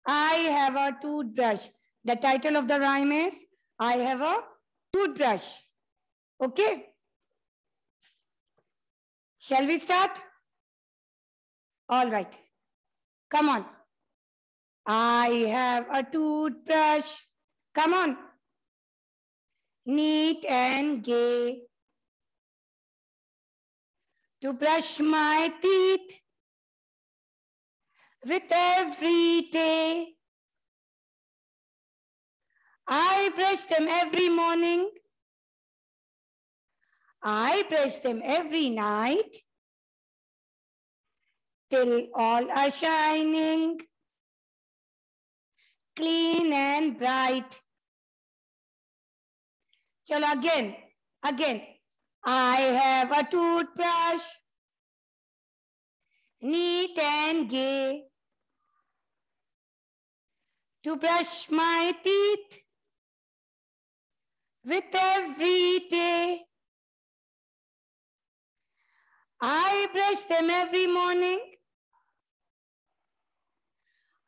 I have a toothbrush. The title of the rhyme is I have a toothbrush. Okay. Shall we start? All right. Come on. I have a toothbrush. Come on. Neat and gay. To brush my teeth with every day. I brush them every morning. I brush them every night. Till all are shining, clean and bright. Chalo again. I have a toothbrush, neat and gay. To brush my teeth with every day. I brush them every morning.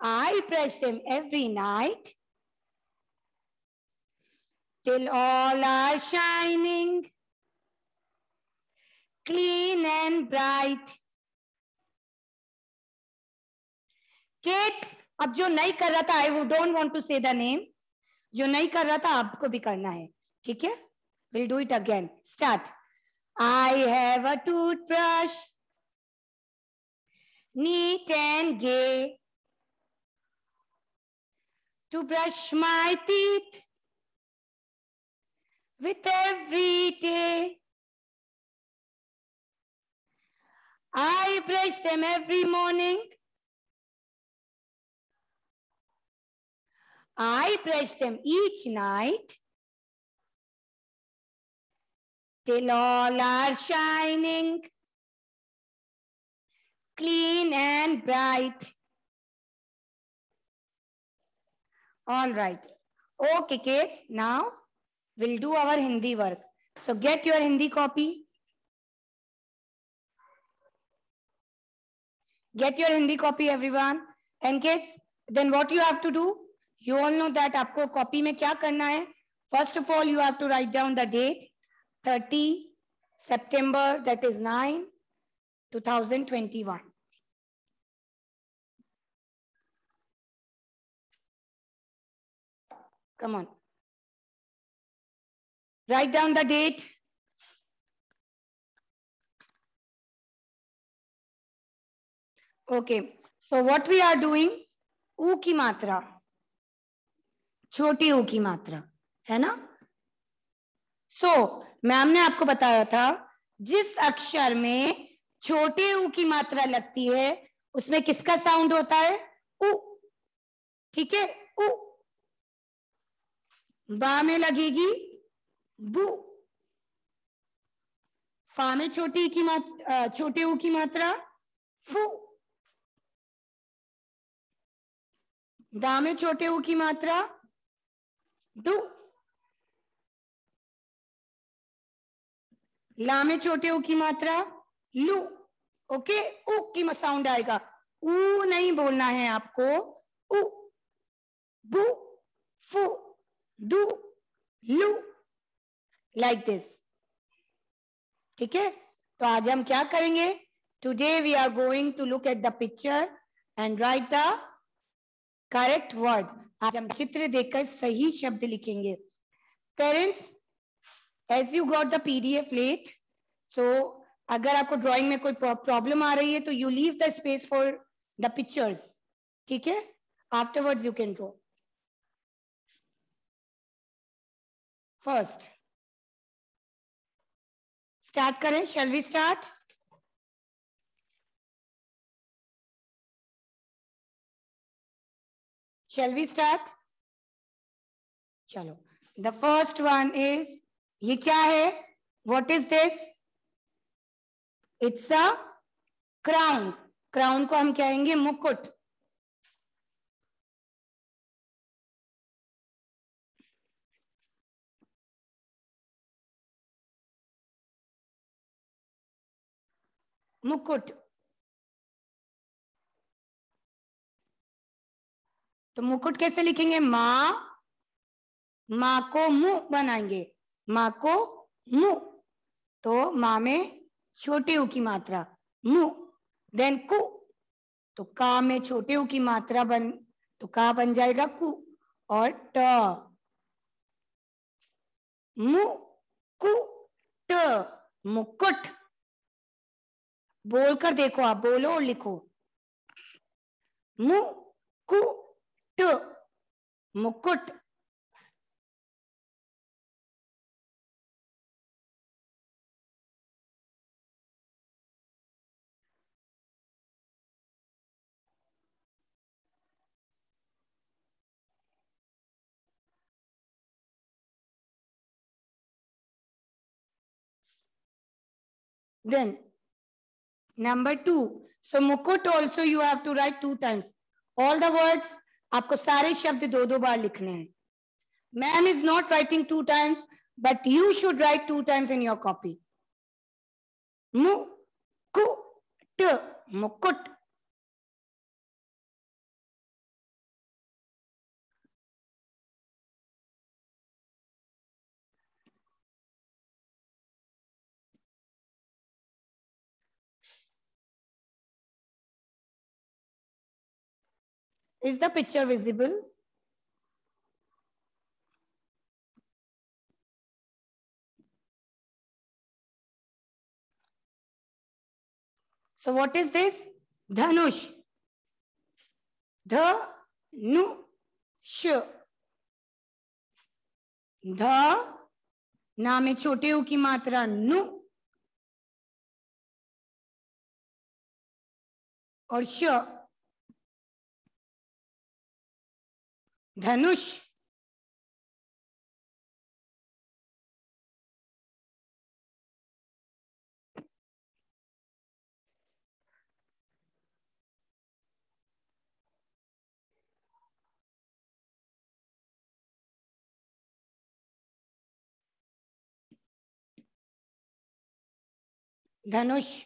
I brush them every night. Till all are shining, clean and bright. Kids, अब जो नहीं कर रहा था, I don't want to say the name. जो नहीं कर रहा था आपको भी करना है, ठीक है? We'll do it again. Start. I have a toothbrush, neat and gay. To brush my teeth with every day. I brush them every morning. I brush them each night. Till all are shining, clean and bright. All right. Okay, kids. Now we'll do our Hindi work. So get your Hindi copy. Get your Hindi copy, everyone. And kids, then what you have to do? You all know that आपको copy में क्या करना है? First of all, you have to write down the date, 30 September, that is 9, 2021. Come on. Write down the date. Okay. So what we are doing? ऊ की मात्रा, छोटी ऊ की मात्रा, है ना? So मैम ने आपको बताया था जिस अक्षर में छोटे ऊ की मात्रा लगती है उसमें किसका साउंड होता है? ऊ. ठीक है? ऊ. बा में लगेगी बू. फा में छोटे ऊ की मात्रा फू. दा में छोटे ऊ की मात्रा दू. ला में छोटे ऊ की मात्रा लू. ओके? ऊ की साउंड आएगा. ऊ नहीं बोलना है आपको. ऊ, बू, फू, दू, लू, लाइक दिस. ठीक है? तो आज हम क्या करेंगे? Today we are going to look at the picture and write the correct word. आज हम चित्र देखकर सही शब्द लिखेंगे. Parents, as you got the PDF late, so अगर आपको ड्राइंग में कोई प्रॉब्लम आ रही है तो you leave the space for the pictures. ठीक है? Afterwards you can draw. First start करें. Shall we start? Shall we start? चलो. The first one is, ये क्या है? What is this? It's a crown. Crown को हम कहेंगे मुकुट. मुकुट. तो मुकुट कैसे लिखेंगे? माँ, माँ को मुंह बनाएंगे, माँ को मुंह, तो माँ में छोटे ऊ की मात्रा मुंह, देन कु, तो का में छोटे ऊ की मात्रा बन, तो का बन जाएगा कु, और ट, मु कु ट, मुकुट। बोलकर देखो, आप बोलो और लिखो, मु कु ट, मुकुट। Then number 2, so mukut also you have to write 2 times. All the words, आपको सारे शब्द 2-2 बार लिखने हैं. Ma'am is not writing 2 times, but you should write 2 times in your copy. Mukut, mukut. Is the picture visible? So what is this? Dhanush. Dhanush. ध, ना में छोटे ऊ की मात्रा नु, और श, धनुष. धनुष.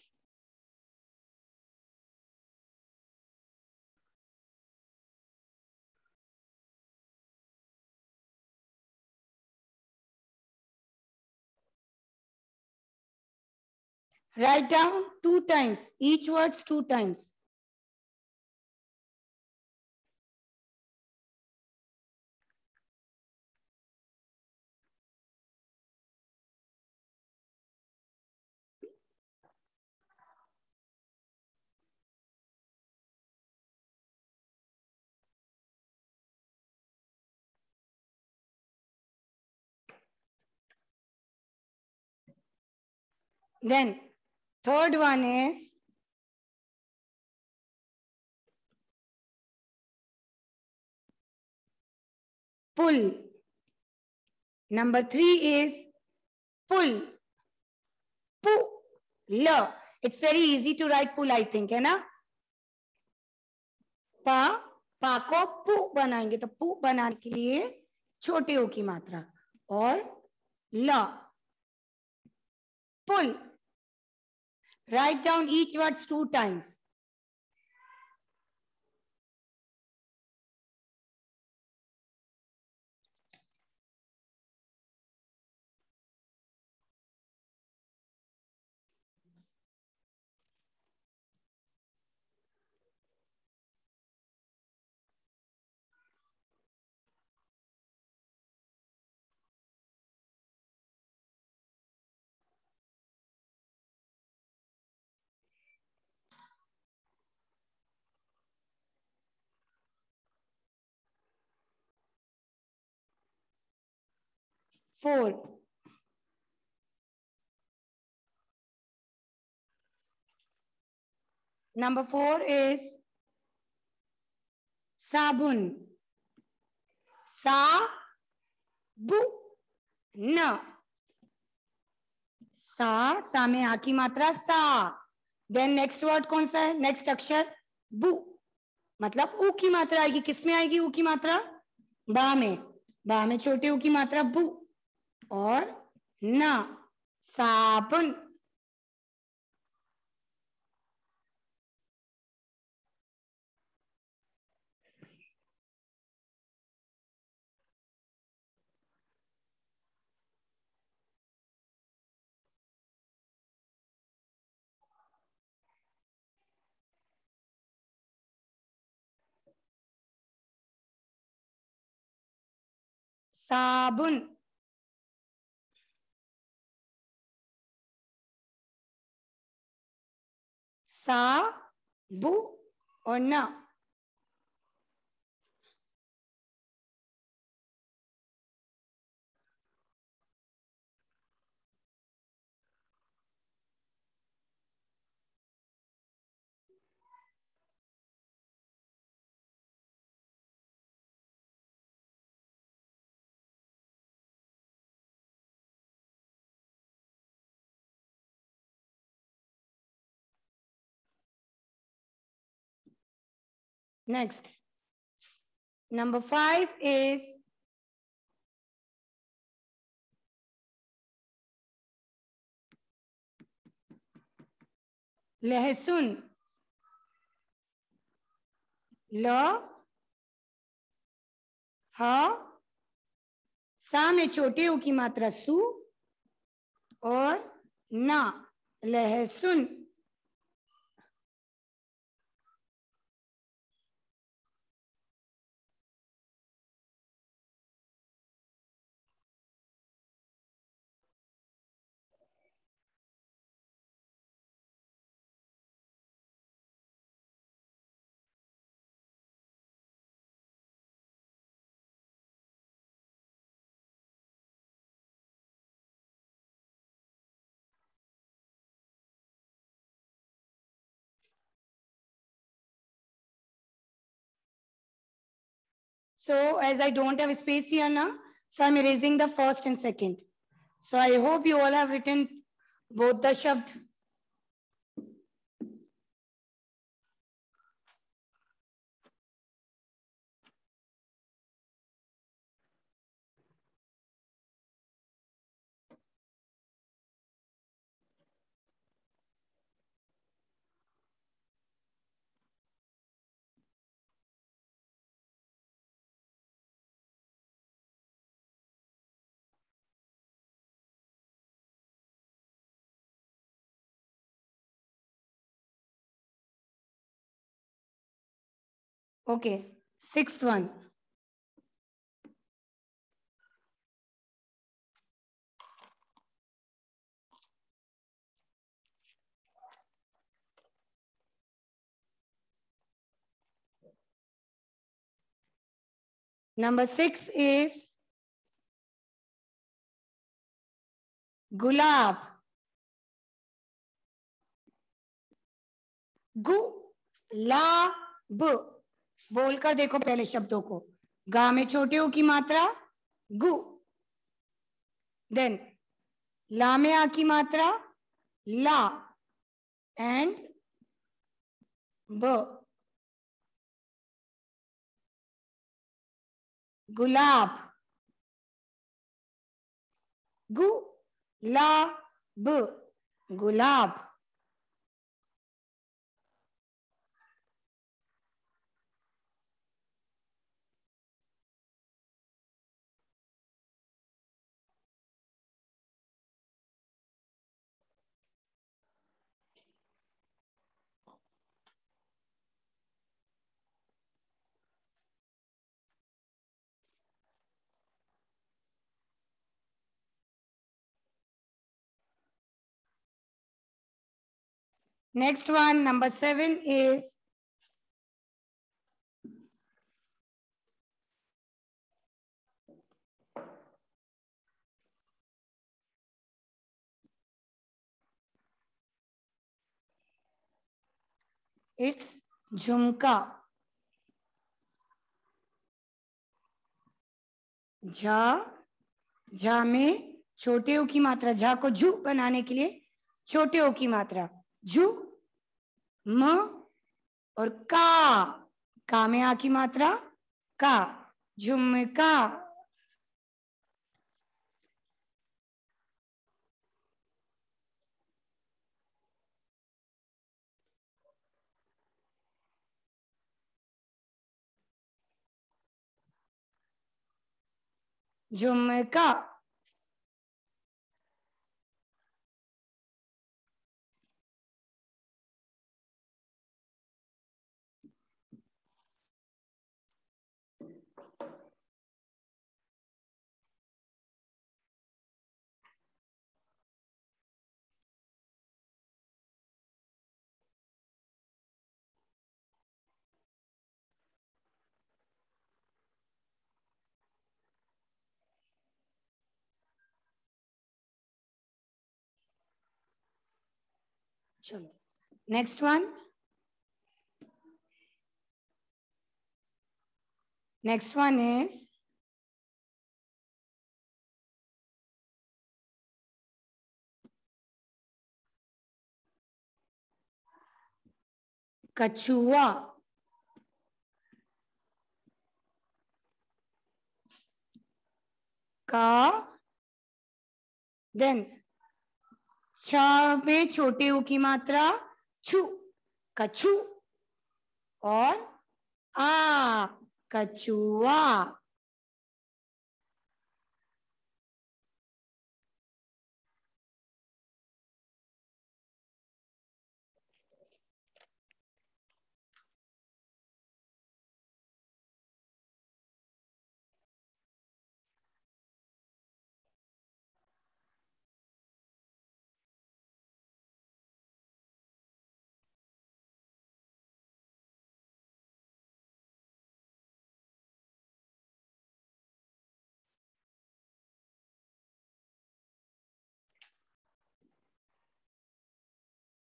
Write down 2 times, each words 2 times. Then third one is pull. Number 3 is pull. Pull. It's very easy to write pull, I think, है ना? पा को पु बनाएंगे, तो पु बनाने के लिए छोटे ओ की मात्रा, और ल, pull. Write down each words 2 times. Four. Number 4 is sabun. Sa, bu, न. सा में आ की मात्रा सा. देन नेक्स्ट वर्ड कौन सा है? नेक्स्ट अक्षर बु, मतलब ऊ की मात्रा आएगी. किस में आएगी ऊ की मात्रा? बा में. बा में छोटे ऊ की मात्रा बु, और न, साबुन. साबुन, सा बु और ना। Next, number 5 is लहसुन, ल ह, सा में छोटे ऊ की मात्रा सु और ना, लहसुन। So as I don't have space here now, so I'm erasing the first and second. So I hope you all have written both the shabd. Okay, sixth one. Number 6 is गुलाब, गुलाब। बोलकर देखो पहले शब्दों को। गा में छोटे ऊ की मात्रा गु, देन ला में आ की मात्रा ला एंड ब, गुलाब, गुलाब, गुलाब। Next one, number 7 is it's झुमका। झा में छोटे ओ की मात्रा, झा को झू बनाने के लिए छोटे ओ की मात्रा झू, म और का में आ की मात्रा का, झुमका। झुमका। चलो next one. Next one is कछुआ. का, देन छ में छोटे ऊ की मात्रा छु, कछु, और आ, कछुआ.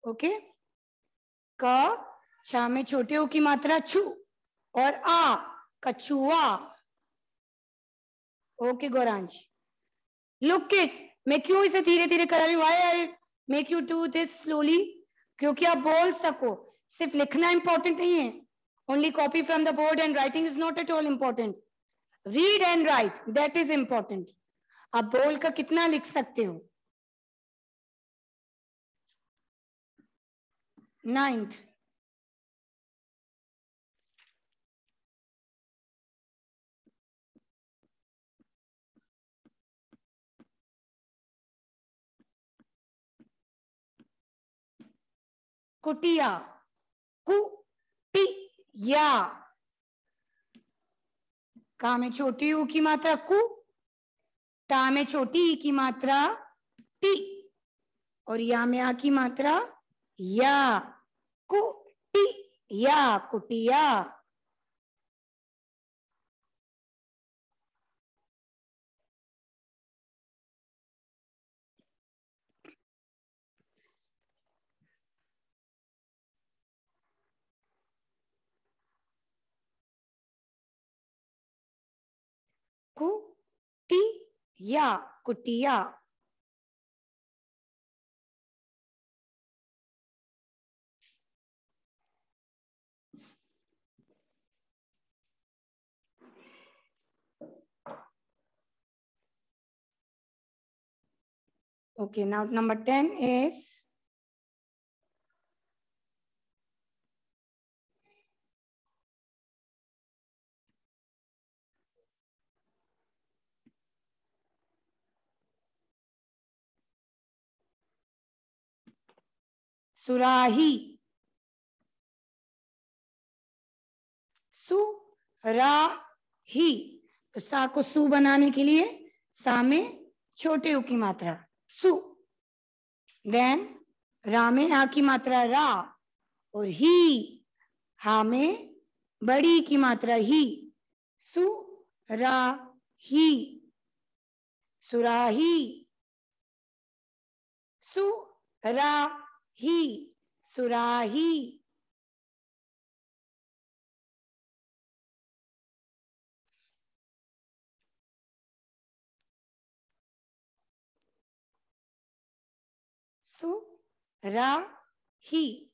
ओके. क, छ में छोटे ऊ की मात्रा छु, और आ, कछुआ. ओके गौरांश. लुक किड्स, मैं क्यों इसे धीरे धीरे करा रही हूँ? Why I make you do this slowly? क्योंकि आप बोल सको. सिर्फ लिखना इंपॉर्टेंट नहीं है. Only copy from the board and writing is not at all important. Read and right, that is important. आप बोल कर कितना लिख सकते हो? 9th. कुटिया. कुटिया. का में छोटी ऊ की मात्रा कु, टा में छोटी ई की मात्रा टी, और या में आ की मात्रा या. कुटिया, कुटिया. कुटिया, कुटिया. Okay, now number 10 is सुराही. सुराही. तो सा को सु बनाने के लिए सा में छोटे ऊ की मात्रा सु, देन रा में आ की मात्रा रा, और ही, हा में बड़ी की मात्रा ही. सु रा ही, सुराही. सु रा ही, सुराही. सुराही.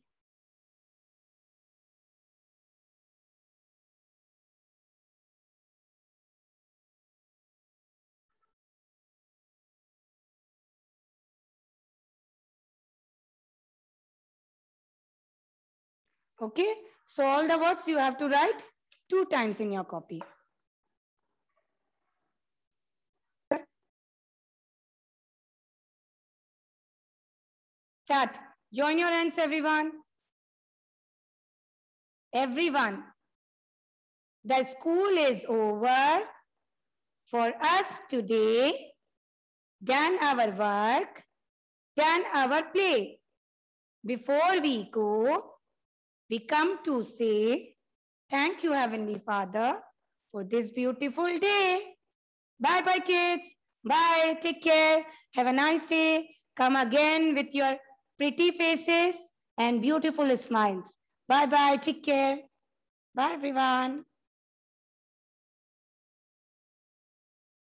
Okay, so all the words you have to write 2 times in your copy. Start. Join your hands, everyone. Everyone. The school is over for us today. Done our work, done our play. Before we go, we come to say, thank you, Heavenly Father, for this beautiful day. Bye-bye, kids. Bye. Take care. Have a nice day. Come again with your pretty faces. and beautiful smiles. Bye bye. Take care. Bye everyone.